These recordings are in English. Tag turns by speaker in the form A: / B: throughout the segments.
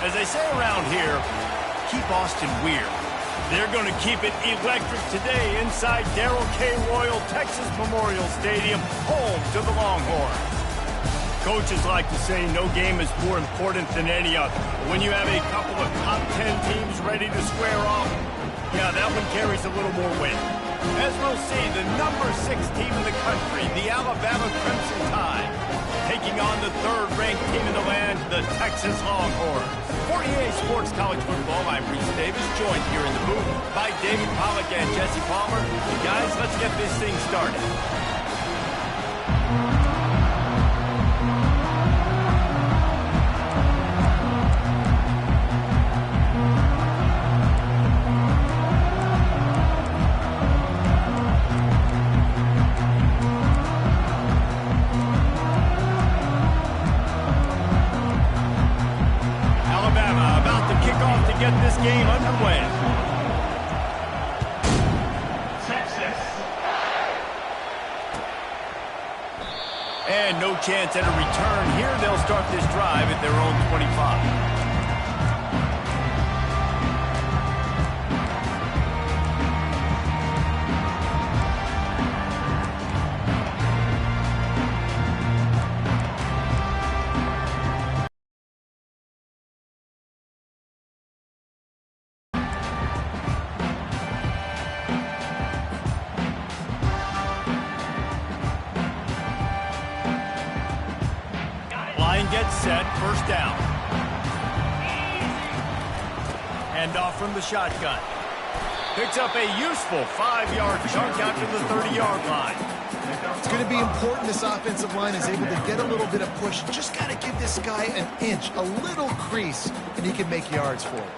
A: As they say around here, keep Austin weird. They're going to keep it electric today inside Darrell K. Royal Texas Memorial Stadium, home to the Longhorns. Coaches like to say no game is more important than any other. But when you have a couple of top 10 teams ready to square off, yeah, that one carries a little more weight. As we'll see, the number 6 team in the country, the Alabama Crimson Tide, taking on the third-ranked team in the land, the Texas Longhorns. For EA Sports College Football, I'm Reese Davis, joined here in the booth by David Pollack and Jesse Palmer. Guys, let's get this thing started. Get this game underway. Texas. And no chance at a return here. They'll start this drive at their own 25. Gets set, first down. Hand off from the shotgun. Picks up a useful 5-yard chunk out to the 30-yard line.
B: It's going to be important this offensive line is able to get a little bit of push. Just got to give this guy an inch, a little crease, and he can make yards for it.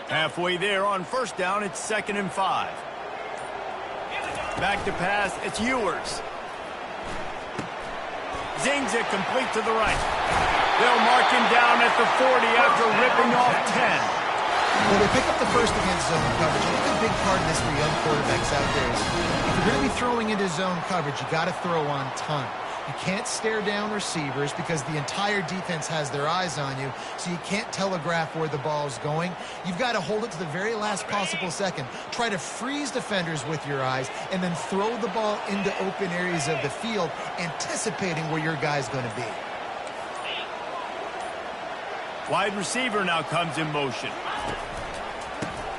A: Halfway there on first down, it's 2nd and 5. Back to pass, it's Ewers. Zings it complete to the right. They'll mark him down at the 40 after ripping off 10.
B: Well, they pick up the first against zone coverage. I think a big part of this for young quarterbacks out there is if you're going to be throwing into zone coverage, you got to throw on time. You can't stare down receivers because the entire defense has their eyes on you, so you can't telegraph where the ball's going. You've got to hold it to the very last possible second. Try to freeze defenders with your eyes and then throw the ball into open areas of the field, anticipating where your guy's going to be.
A: Wide receiver now comes in motion.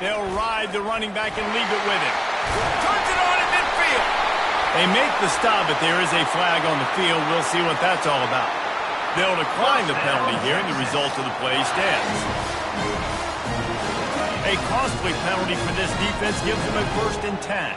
A: They'll ride the running back and leave it with him. Turns it on at midfield. They make the stop, but there is a flag on the field. We'll see what that's all about. They'll decline the penalty here, and the result of the play stands. A costly penalty for this defense gives them a 1st and 10.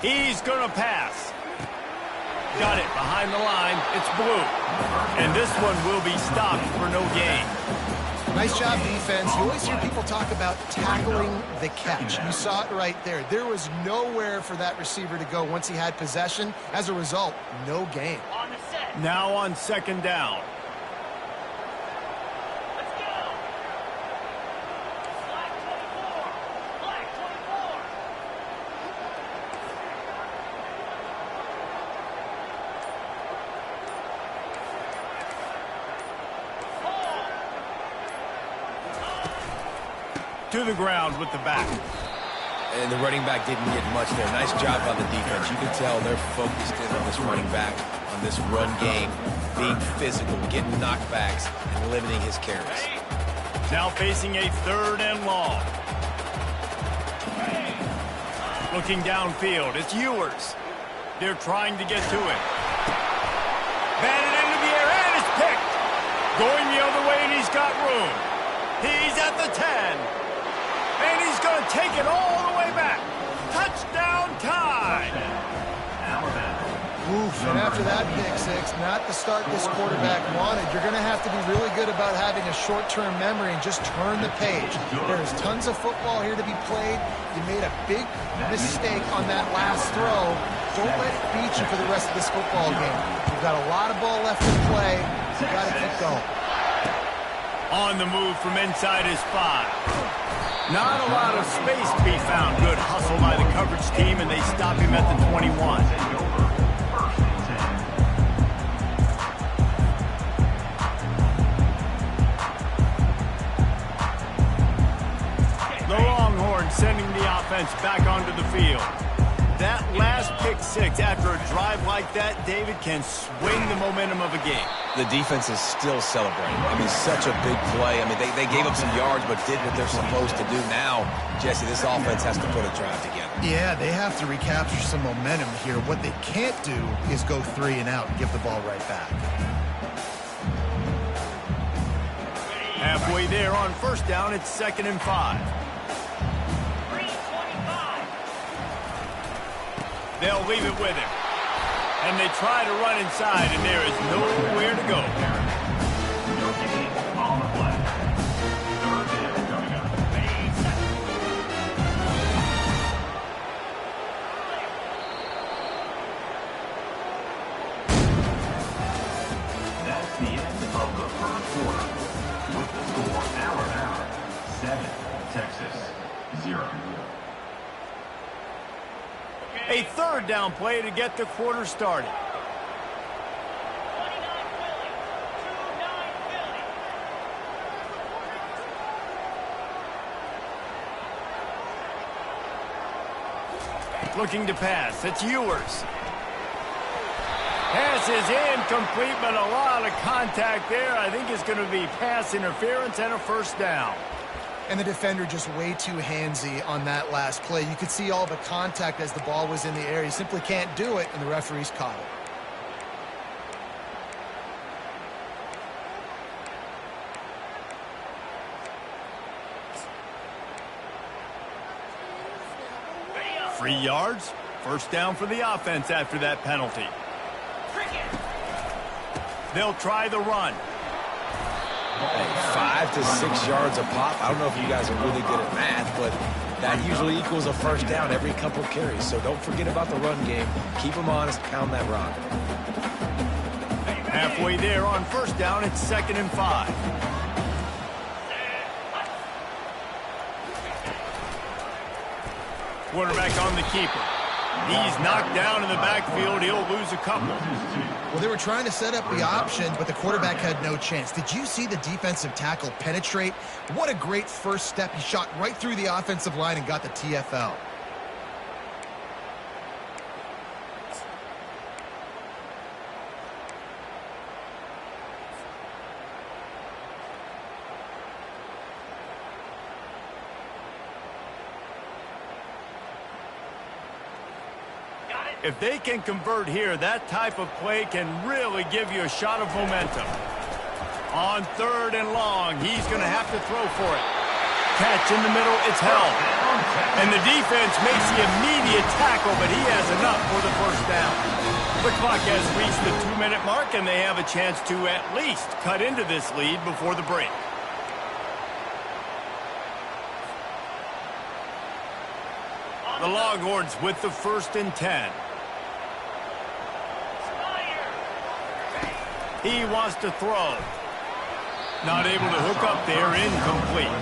A: He's going to pass. Got it behind the line. It's blue. And this one will be stopped for no gain.
B: Nice job, defense. You always hear people talk about tackling the catch. You saw it right there. There was nowhere for that receiver to go once he had possession. As a result, no gain.
A: Now on 2nd down. To the ground with the back.
C: And the running back didn't get much there. Nice job on the defense. You can tell they're focused in on this running back, on this run game, being physical, getting knockbacks, and limiting his carries.
A: Now facing a 3rd and long. Looking downfield, it's Ewers. They're trying to get to it. Batted into the air, and it's picked. Going the other way, and he's got room. He's at the 10. And he's going to take it all the way back. Touchdown time.
B: Oof, And after that pick six, not the start this quarterback wanted. You're going to have to be really good about having a short-term memory and just turn the page. There's tons of football here to be played. You made a big mistake on that last throw. Don't let it beat you for the rest of this football game. You've got a lot of ball left to play. You've got to keep going.
A: On the move from inside his 5. Not a lot of space to be found. Good hustle by the coverage team, and they stop him at the 21. The Longhorns sending the offense back onto the field. That last pick six after a drive like that, David, can swing the momentum of a game.
C: The defense is still celebrating. I mean, such a big play. I mean, they gave up some yards but did what they're supposed to do. Now, Jesse, this offense has to put a drive together.
B: Yeah, they have to recapture some momentum here. What they can't do is go 3 and out and give the ball right back.
A: Halfway there on first down, it's 2nd and 5. They'll leave it with him. And they try to run inside, and there is nowhere to go. On the play. 3rd down coming up.
D: That's the end of the first quarter. With the score, Alabama 7, Texas 0.
A: A 3rd down play to get the quarter started. Looking to pass. It's Ewers. Pass is incomplete, but a lot of contact there. I think it's going to be pass interference and a 1st down.
B: And the defender just way too handsy on that last play. You could see all the contact as the ball was in the air. He simply can't do it, and the referee's caught it.
A: Free yards. 1st down for the offense after that penalty. They'll try the run.
C: Hey, 5 to 6 yards a pop. I don't know if you guys are really good at math, but that usually equals a 1st down every couple carries. So don't forget about the run game. Keep them honest. Pound that rock.
A: Halfway there on 1st down, it's 2nd and 5. Quarterback on the keeper. He's knocked down in the backfield. He'll lose a couple.
B: Well, they were trying to set up the option, but the quarterback had no chance. Did you see the defensive tackle penetrate? What a great first step. He shot right through the offensive line and got the TFL.
A: If they can convert here, that type of play can really give you a shot of momentum. On 3rd and long, he's going to have to throw for it. Catch in the middle, it's held. And the defense makes the immediate tackle, but he has enough for the 1st down. The clock has reached the 2-minute mark, and they have a chance to at least cut into this lead before the break. The Longhorns with the 1st and 10. He wants to throw. Not able to hook up there, incomplete.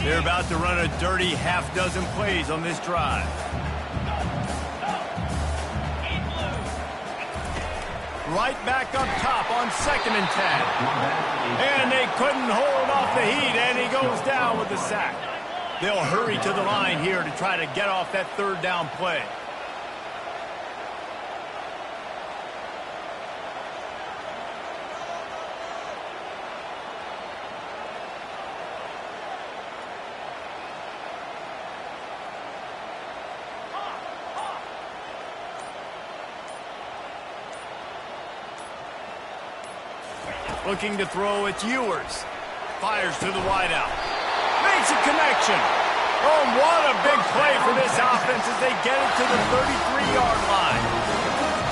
A: They're about to run a dirty half-dozen plays on this drive. Right back up top on 2nd and 10. And they couldn't hold off the heat, and he goes down with the sack. They'll hurry to the line here to try to get off that 3rd down play. Looking to throw, it's Ewers. Fires to the wideout. Makes a connection. Oh, what a big play for this offense as they get it to the 33-yard line.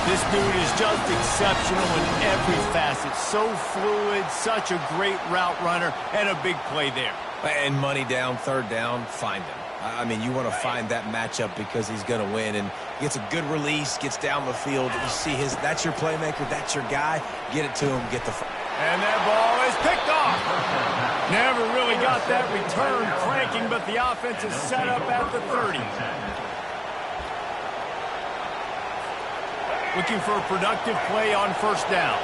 A: This dude is just exceptional in every facet. So fluid, such a great route runner, and a big play there.
C: And money down, third down, find him. I mean, you want to find that matchup because he's going to win. And gets a good release, gets down the field. You see that's your playmaker, that's your guy. Get it to him, get the...
A: And that ball is picked off. Never really got that return cranking, but the offense is set up at the 30. Looking for a productive play on first down.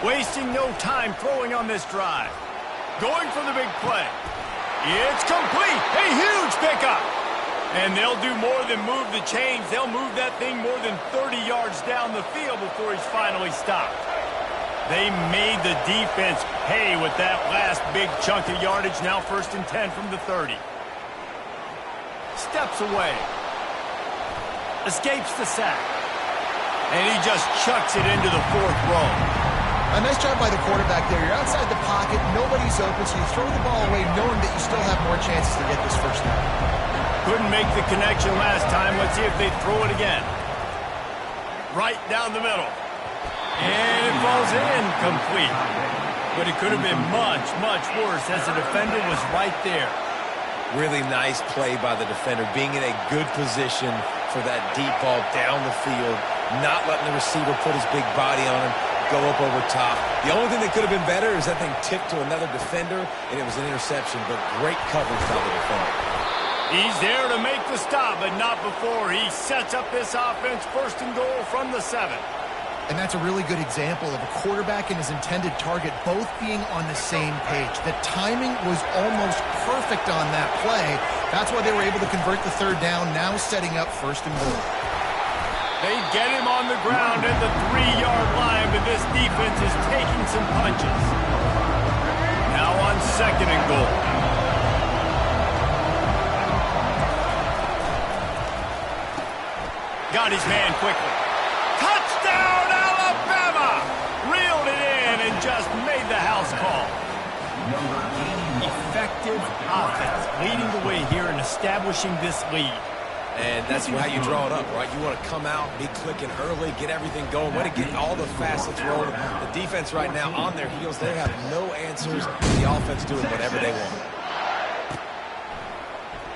A: Wasting no time throwing on this drive. Going for the big play. It's complete. A huge pickup. And they'll do more than move the chains. They'll move that thing more than 30 yards down the field before he's finally stopped. They made the defense pay with that last big chunk of yardage. Now 1st and 10 from the 30. Steps away. Escapes the sack. And he just chucks it into the 4th row.
B: A nice job by the quarterback there. You're outside the pocket. Nobody's open, so you throw the ball away knowing that you still have more chances to get this first down.
A: Couldn't make the connection last time. Let's see if they throw it again. Right down the middle. And it falls incomplete. But it could have been much, much worse as the defender was right there.
C: Really nice play by the defender, being in a good position for that deep ball down the field, not letting the receiver put his big body on him, go up over top. The only thing that could have been better is that thing tipped to another defender, and it was an interception, but great coverage by the defender.
A: He's there to make the stop, but not before he sets up this offense 1st and goal from the 7.
B: And that's a really good example of a quarterback and his intended target both being on the same page. The timing was almost perfect on that play. That's why they were able to convert the 3rd down, now setting up 1st and goal.
A: They get him on the ground at the 3-yard line, but this defense is taking some punches. Now on 2nd and goal. Got his man quickly. Touchdown, Alabama! Reeled it in and just made the house call. Effective offense, leading the way here and establishing this lead.
C: And that's how you draw it up, right? You want to come out, be clicking early, get everything going, way to get all the facets rolling. The defense right now on their heels, they have no answers. The offense doing whatever they want.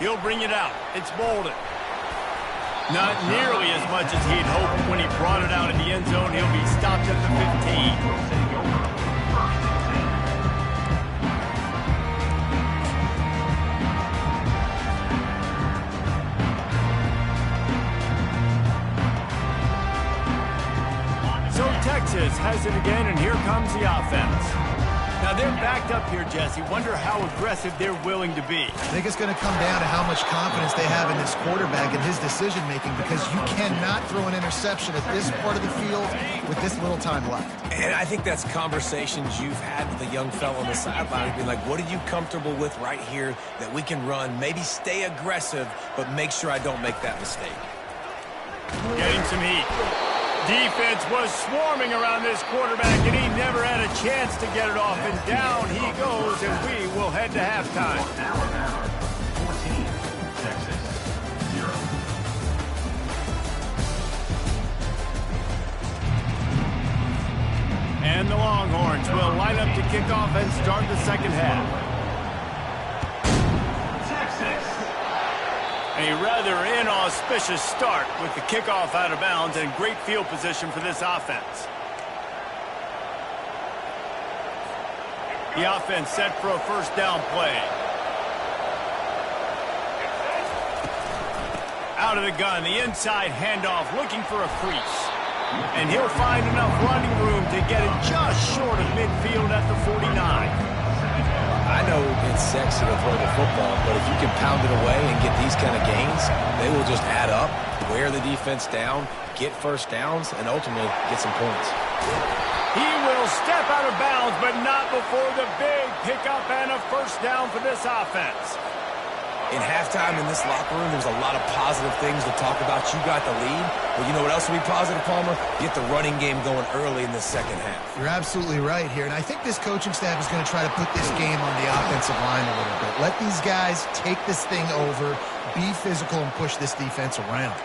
A: He'll bring it out. It's Bolden. Not nearly as much as he'd hoped when he brought it out in the end zone. He'll be stopped at the 15. So Texas has it again, and here comes the offense. Now they're backed up here, Jesse. Wonder how aggressive they're willing to be.
B: I think it's going to come down to how much confidence they have in this quarterback and his decision-making, because you cannot throw an interception at this part of the field with this little time left.
C: And I think that's conversations you've had with a young fellow on the sideline. Be like, what are you comfortable with right here that we can run? Maybe stay aggressive, but make sure I don't make that mistake.
A: Getting some heat. Defense was swarming around this quarterback, and he never had a chance to get it off. And down he goes, and we will head to halftime.
D: 14, Texas, 0.
A: And the Longhorns will line up to kick off and start the 2nd half. A rather inauspicious start with the kickoff out of bounds and great field position for this offense. The offense set for a 1st down play. Out of the gun, the inside handoff, looking for a crease. And he'll find enough running room to get it just short of midfield at the 49.
C: I know it's sexy to throw the football, but if you can pound it away and get these kind of gains, they will just add up, wear the defense down, get 1st downs, and ultimately get some points.
A: He will step out of bounds, but not before the big pickup and a 1st down for this offense.
C: In halftime in this locker room, there's a lot of positive things to talk about. You got the lead, but you know what else will be positive, Palmer? Get the running game going early in the second half.
B: You're absolutely right here, and I think this coaching staff is going to try to put this game on the offensive line a little bit. Let these guys take this thing over, be physical, and push this defense around.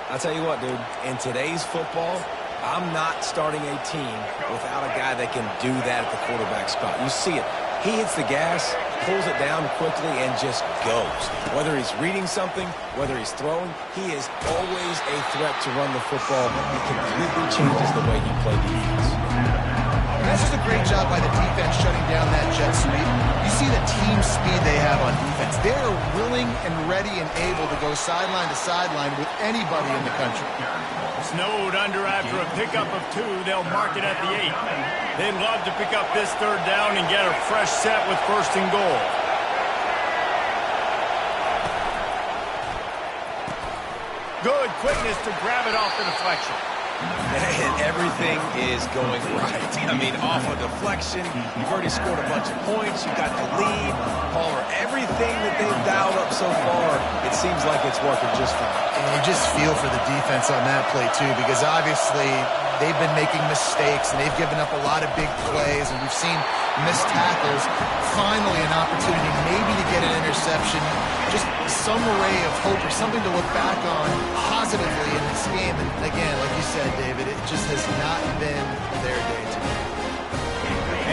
C: I'll tell you what, dude, in today's football, I'm not starting a team without a guy that can do that at the quarterback spot. You see it. He hits the gas, pulls it down quickly, and just goes. Whether he's reading something, whether he's throwing, he is always a threat to run the football. He completely changes the way you play defense.
B: That's just a great job by the defense shutting down that jet sweep. You see the team speed they have on defense. They are willing and ready and able to go sideline to sideline with anybody in the country.
A: Snowed under after a pickup of 2. They'll mark it at the 8. They'd love to pick up this third down and get a fresh set with 1st and goal. Good quickness to grab it off the deflection.
C: And everything is going right. I mean, off a deflection, you've already scored a bunch of points, you've got the lead. Palmer, everything that they've dialed up so far, it seems like it's working just fine.
B: And you just feel for the defense on that play, too, because obviously they've been making mistakes, and they've given up a lot of big plays, and we've seen missed tackles. Finally, an opportunity maybe to get an interception, just some ray of hope or something to look back on positively in this game. And again, like you said, David, it just has not been their day today.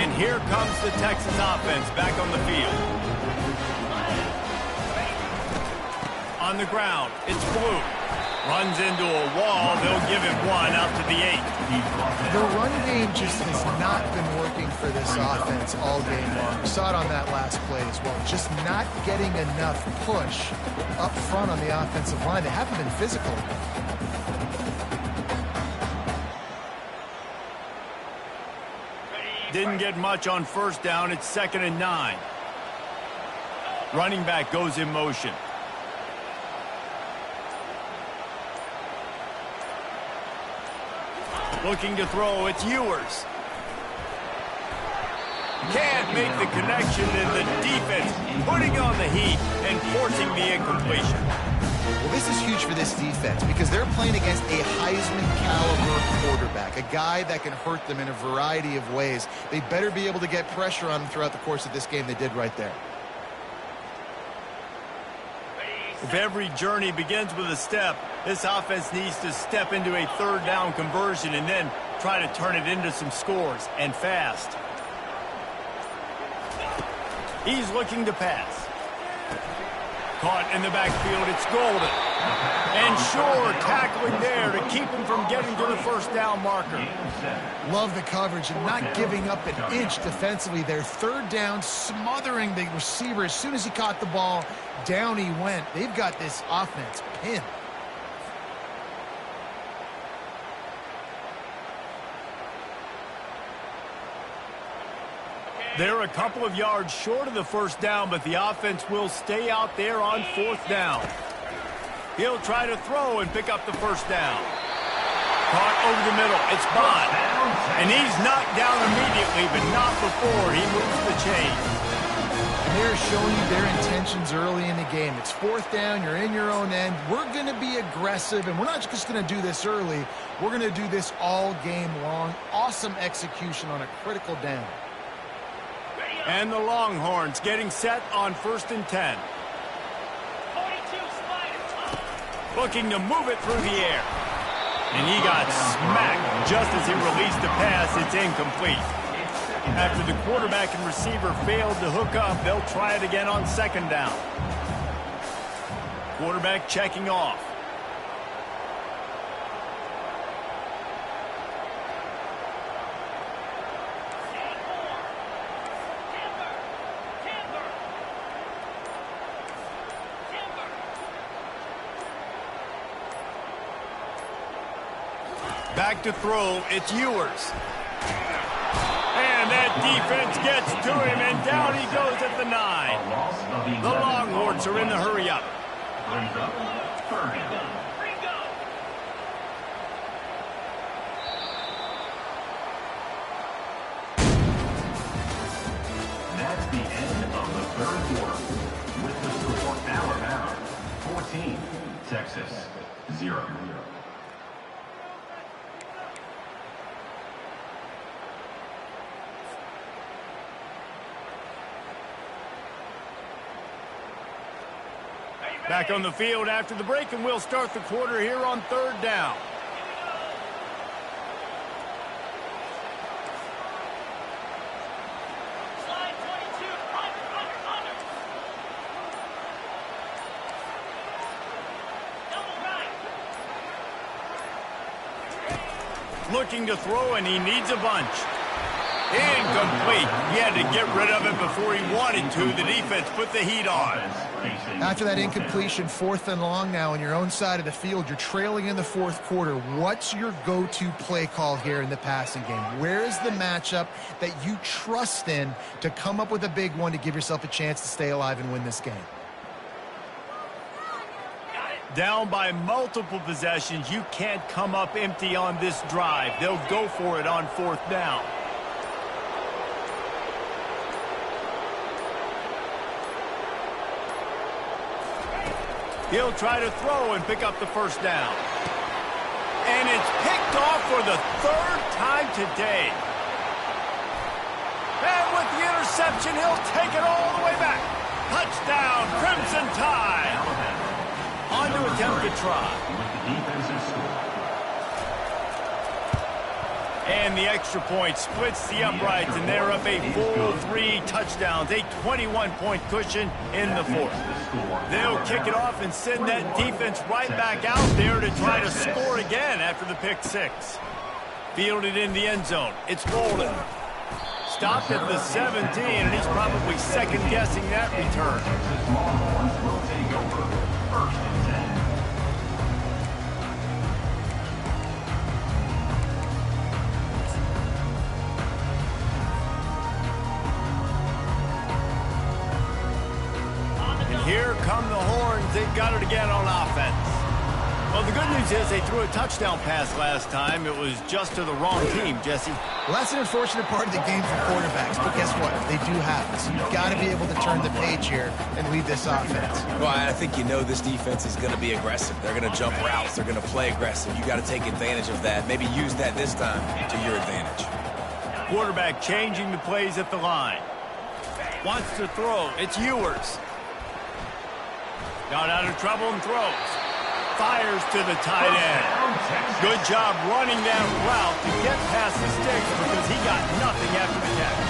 A: And here comes the Texas offense back on the field. On the ground, it's Blue. Runs into a wall. They'll give him 1 out to the 8.
B: The run game just has not been working for this offense all game long. We saw it on that last play as well. Just not getting enough push up front on the offensive line. They haven't been physical enough.
A: Didn't get much on 1st down. It's 2nd and 9. Running back goes in motion. Looking to throw, it's Ewers. Can't make the connection, and the defense putting on the heat and forcing the incompletion.
B: Well, this is huge for this defense because they're playing against a Heisman-caliber quarterback, a guy that can hurt them in a variety of ways. They better be able to get pressure on them throughout the course of this game. They did right there.
A: If every journey begins with a step, this offense needs to step into a 3rd down conversion and then try to turn it into some scores, and fast. He's looking to pass. Caught in the backfield, it's Golden. And Shore tackling there to keep him from getting to the 1st down marker.
B: Love the coverage and not giving up an inch defensively there. 3rd down, smothering the receiver. As soon as he caught the ball, down he went. They've got this offense pinned.
A: They're a couple of yards short of the 1st down, but the offense will stay out there on 4th down. He'll try to throw and pick up the 1st down. Caught over the middle. It's Bond. And he's knocked down immediately, but not before he moves the chain.
B: And they're showing you their intentions early in the game. It's 4th down. You're in your own end. We're going to be aggressive, and we're not just going to do this early. We're going to do this all game long. Awesome execution on a critical down.
A: And the Longhorns getting set on 1st and 10. Looking to move it through the air. And he got smacked just as he released the pass. It's incomplete. After the quarterback and receiver failed to hook up, they'll try it again on 2nd down. Quarterback checking off. Back to throw, it's Ewers. And that defense gets to him, and down he goes at the 9. The Longhorns are in the hurry-up.
D: That's the end of the 3rd quarter with the score 14, Texas, 0.
A: Back on the field after the break, and we'll start the quarter here on 3rd down. Looking to throw, and he needs a bunch. Incomplete. He had to get rid of it before he wanted to. The defense put the heat on.
B: After that incompletion, 4th and long now on your own side of the field, you're trailing in the 4th quarter. What's your go-to play call here in the passing game? Where is the matchup that you trust in to come up with a big one to give yourself a chance to stay alive and win this game?
A: Down by multiple possessions, you can't come up empty on this drive. They'll go for it on 4th down. He'll try to throw and pick up the 1st down. And it's picked off for the 3rd time today. And with the interception, he'll take it all the way back. Touchdown, Crimson Tide. On to attempt the try. And the extra point splits the uprights, and they're up a full 3 touchdowns, a 21-point cushion in the 4th. They'll kick it off and send that defense right back out there to try to score again after the pick 6. Fielded in the end zone. It's rolling. Stopped at the 17, and he's probably second-guessing that return. Here come the horns. They've got it again on offense. Well, the good news is they threw a touchdown pass last time. It was just to the wrong team, Jesse.
B: Well, that's an unfortunate part of the game for quarterbacks, but guess what? They do happen. So you've got to be able to turn the page here and lead this offense.
C: Well, I think you know this defense is going to be aggressive. They're going to jump routes. They're going to play aggressive. You got to take advantage of that. Maybe use that this time to your advantage.
A: Quarterback changing the plays at the line. Wants to throw. It's Ewers. Got out of trouble and throws. Fires to the tight end. Good job running that route to get past the sticks because he got nothing after the catch.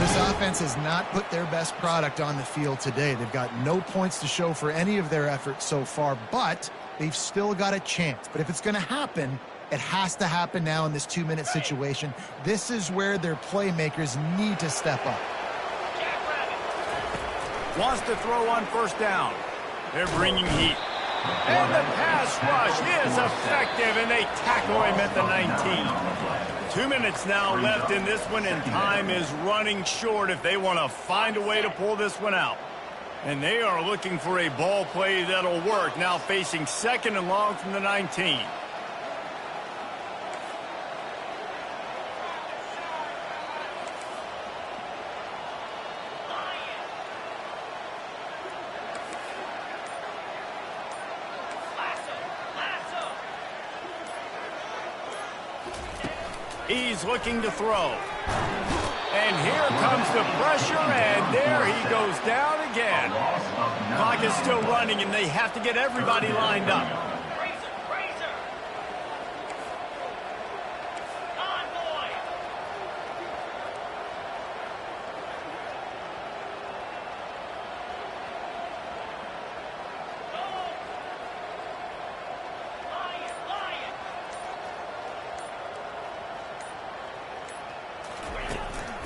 B: This offense has not put their best product on the field today. They've got no points to show for any of their efforts so far, but they've still got a chance. But if it's going to happen, it has to happen now in this 2-minute situation. This is where their playmakers need to step up.
A: Wants to throw on 1st down. They're bringing heat. And the pass rush is effective, and they tackle him at the 19. 2 minutes now left in this one, and time is running short if they want to find a way to pull this one out. And they are looking for a ball play that'll work, now facing 2nd and long from the 19. He's looking to throw. And here comes the pressure, and there he goes down again. Clock is still running, and they have to get everybody lined up.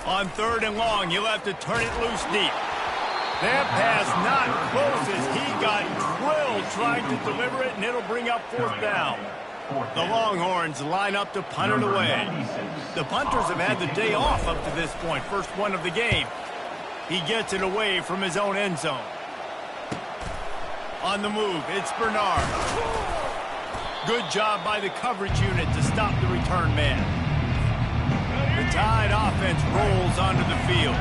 A: On 3rd and long, he'll have to turn it loose deep. That pass not close as he got drilled trying to deliver it, and it'll bring up 4th down. The Longhorns line up to punt it away. The punters have had the day off up to this point, first one of the game. He gets it away from his own end zone. On the move, it's Bernard. Good job by the coverage unit to stop the return man. The Tide offense rolls onto the field.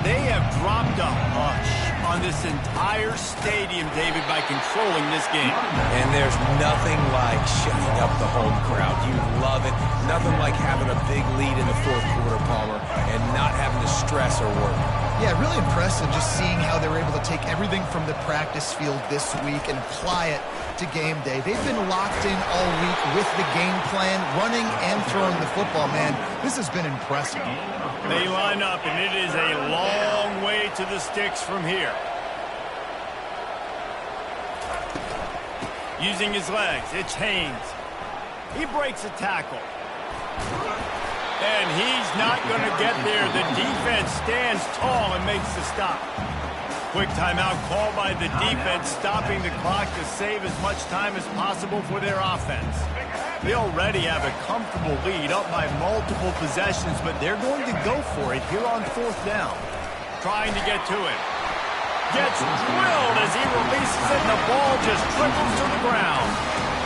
A: They have dropped a hush. on this entire stadium, David, by controlling this game.
C: And there's nothing like shutting up the home crowd. You love it. Nothing like having a big lead in the fourth quarter, Palmer, and not having to stress or worry.
B: Yeah, really impressive just seeing how they were able to take everything from the practice field this week and apply it to game day. They've been locked in all week with the game plan, running and throwing the football, man. This has been impressive.
A: They line up, and it is a long way to the sticks from here. Using his legs, it's Haynes. He breaks a tackle. And he's not going to get there. The defense stands tall and makes the stop. Quick timeout called by the defense, stopping the clock to save as much time as possible for their offense. They already have a comfortable lead, up by multiple possessions, but they're going to go for it here on fourth down. Trying to get to it. Gets drilled as he releases it, and the ball just triples to the ground.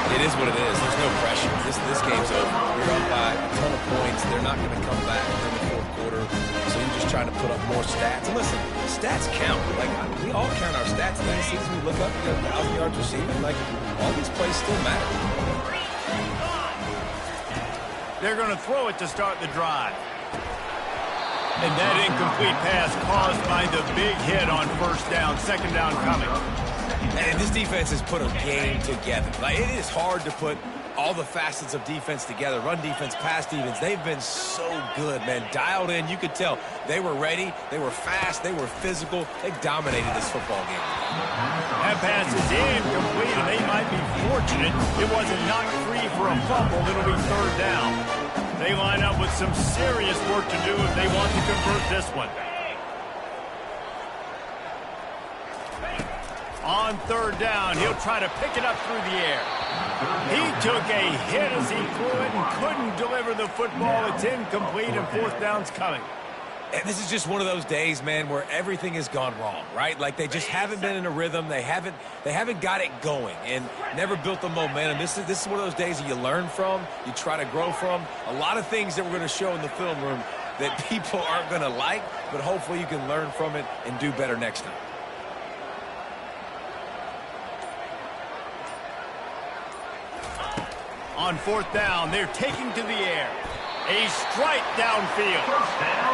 C: It is what it is. There's no pressure. This game's over. You're up by a ton of points. They're not going to come back in the fourth quarter. So you're just trying to put up more stats. And listen, stats count. Like, we all count our stats. Next season, we look up, you got 1,000 yards receiving. Like, all these plays still matter.
A: They're going to throw it to start the drive. And that incomplete pass caused by the big hit on first down. Second down coming.
C: And this defense has put a game together. Like, it is hard to put all the facets of defense together. Run defense, pass defense. They've been so good, man. Dialed in. You could tell they were ready. They were fast. They were physical. They dominated this football game.
A: That pass is incomplete, and they might be fortunate it wasn't knocked free for a fumble. It'll be third down. They line up with some serious work to do if they want to convert this one. On third down, he'll try to pick it up through the air. He took a hit as he threw it and couldn't deliver the football. It's incomplete, and fourth down's coming.
C: And this is just one of those days, man, where everything has gone wrong, right? Like, they just haven't been in a rhythm. They haven't got it going and never built the momentum. This is one of those days that you learn from, you try to grow from. A lot of things that we're going to show in the film room that people aren't going to like, but hopefully you can learn from it and do better next time.
A: On fourth down, they're taking to the air. A strike downfield.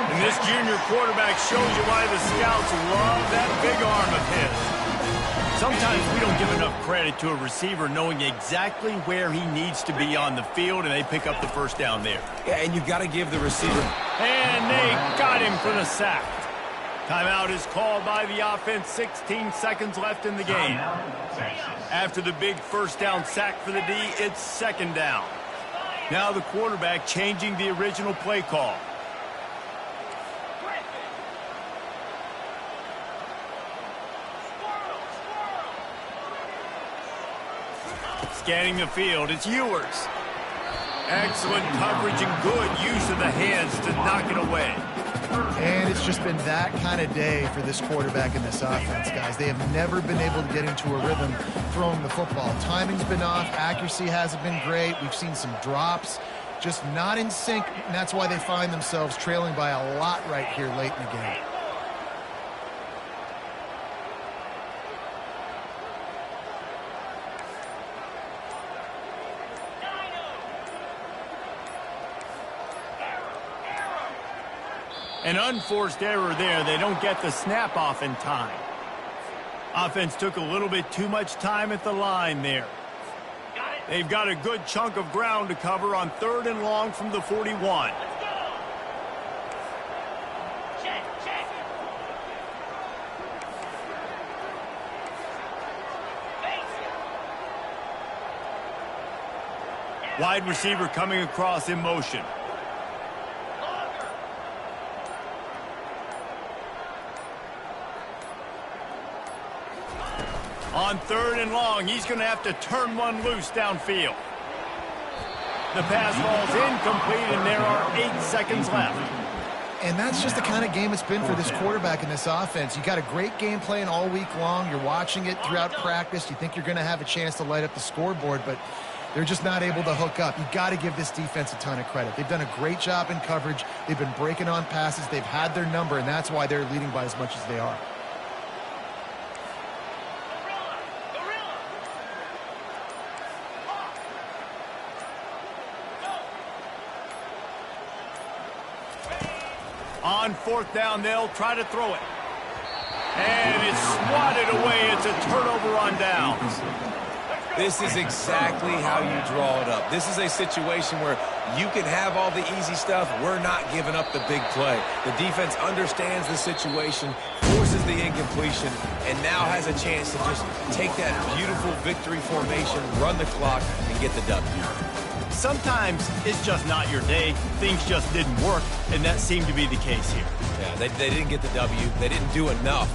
A: And this junior quarterback shows you why the scouts love that big arm of his. Sometimes we don't give enough credit to a receiver knowing exactly where he needs to be on the field, and they pick up the first down there.
C: Yeah, and you've got to give the receiver.
A: And they got him for the sack. Timeout is called by the offense. 16 seconds left in the game. After the big first down sack for the D, it's second down. Now the quarterback changing the original play call. Scanning the field, it's Ewers. Excellent coverage and good use of the hands to knock it away.
B: And it's just been that kind of day for this quarterback in this offense, guys. They have never been able to get into a rhythm throwing the football. Timing's been off. Accuracy hasn't been great. We've seen some drops. Just not in sync, and that's why they find themselves trailing by a lot right here late in the game.
A: An unforced error there. They don't get the snap off in time. Offense took a little bit too much time at the line there. They've got a good chunk of ground to cover on third and long from the 41. Wide receiver coming across in motion. On third and long, he's going to have to turn one loose downfield. The pass falls incomplete, and there are 8 seconds left.
B: And that's just the kind of game it's been for this quarterback in this offense. You got a great game plan all week long. You're watching it throughout practice. You think you're going to have a chance to light up the scoreboard, but they're just not able to hook up. You got to give this defense a ton of credit. They've done a great job in coverage. They've been breaking on passes. They've had their number, and that's why they're leading by as much as they are.
A: On fourth down, they'll try to throw it. And it's swatted away. It's a turnover on downs.
C: This is exactly how you draw it up. This is a situation where you can have all the easy stuff. We're not giving up the big play. The defense understands the situation, forces the incompletion, and now has a chance to just take that beautiful victory formation, run the clock, and get the W.
A: Sometimes it's just not your day. Things just didn't work, and that seemed to be the case here.
C: Yeah, they didn't get the W. They didn't do enough.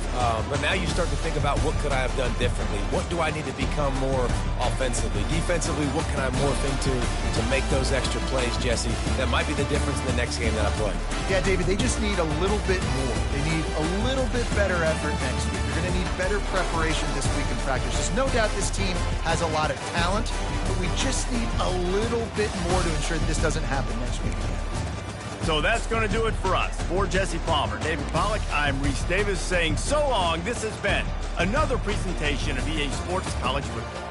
C: But now you start to think about what could I have done differently? What do I need to become more offensively? Defensively, what can I morph into to make those extra plays, Jesse? That might be the difference in the next game that I play.
B: Yeah, David, they just need a little bit more. They need a little bit better effort next week. They're going to need better preparation this week in practice. There's no doubt this team has a lot of talent, but we just need a little bit more to ensure that this doesn't happen next week again.
A: So that's going to do it for us. For Jesse Palmer, David Pollack, I'm Reese Davis saying so long. This has been another presentation of EA Sports College Football.